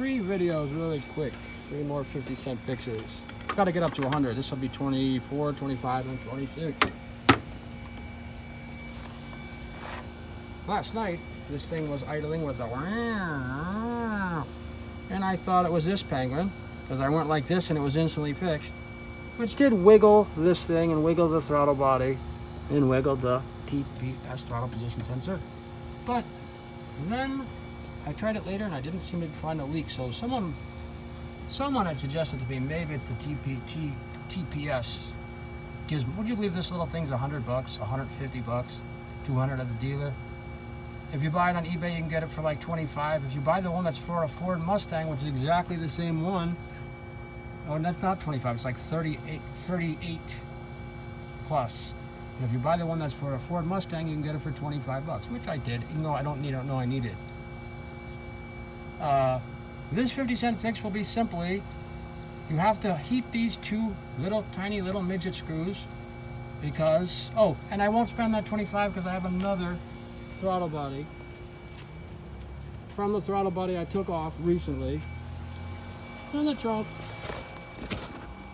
3 videos really quick. 3 more 50-cent fixes. Got to get up to 100. This will be 24, 25, and 26. Last night, this thing was idling with a and I thought it was this penguin because I went like this and it was instantly fixed, which did wiggle this thing and wiggle the throttle body and wiggle the TPS throttle position sensor. But then I tried it later and I didn't seem to find a leak. So someone had suggested to me maybe it's the TPS. Would you believe this little thing's $100, $150, $200 at the dealer? If you buy it on eBay, you can get it for like $25. If you buy the one that's for a Ford Mustang, which is exactly the same one, oh, that's not $25. It's like 38 plus. And if you buy the one that's for a Ford Mustang, you can get it for $25, which I did, even though I don't know I need it. This 50-cent fix will be simply, you have to heat these 2 tiny little midget screws because, oh, and I won't spend that $25 because I have another throttle body from the throttle body I took off recently in the trunk.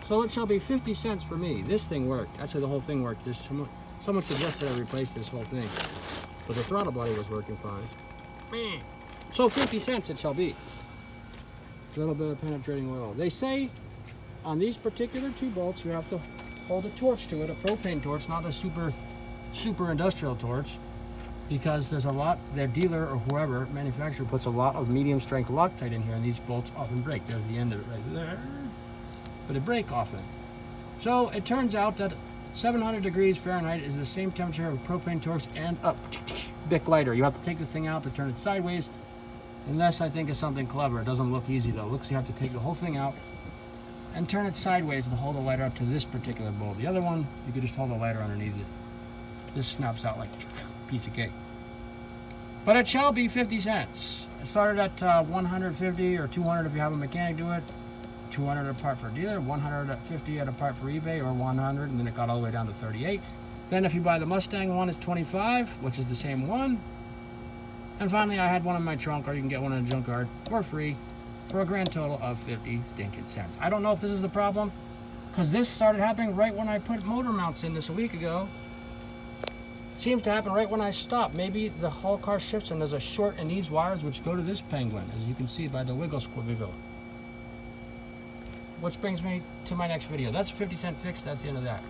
So it shall be 50 cents for me. This thing worked. Actually, the whole thing worked. Just someone suggested I replace this whole thing, but the throttle body was working fine. So 50 cents it shall be. A little bit of penetrating oil. They say on these particular 2 bolts you have to hold a torch to it, a propane torch, not a super industrial torch, because there's a lot, their dealer or whoever, manufacturer, puts a lot of medium strength Loctite in here, and these bolts often break. There's the end of it right there. But they break often. So it turns out that 700 degrees Fahrenheit is the same temperature of a propane torch and a bit lighter. You have to take this thing out to turn it sideways. And this, I think, is something clever. It doesn't look easy though. It looks, you have to take the whole thing out and turn it sideways to hold the lighter up to this particular bolt. The other one, you could just hold the lighter underneath it. This snaps out like a piece of cake. But it shall be 50 cents. It started at 150 or 200 if you have a mechanic do it. 200 a part for dealer, 150 at a part for eBay, or 100, and then it got all the way down to 38. Then if you buy the Mustang one, it's 25, which is the same one. And finally, I had one in my trunk, or you can get one in a junkyard for free, for a grand total of 50 stinking cents. I don't know if this is the problem, because this started happening right when I put motor mounts in this a week ago. It seems to happen right when I stop. Maybe the whole car shifts and there's a short in these wires which go to this penguin, as you can see by the wiggle squiggle. Which brings me to my next video. That's a 50-cent fix. That's the end of that.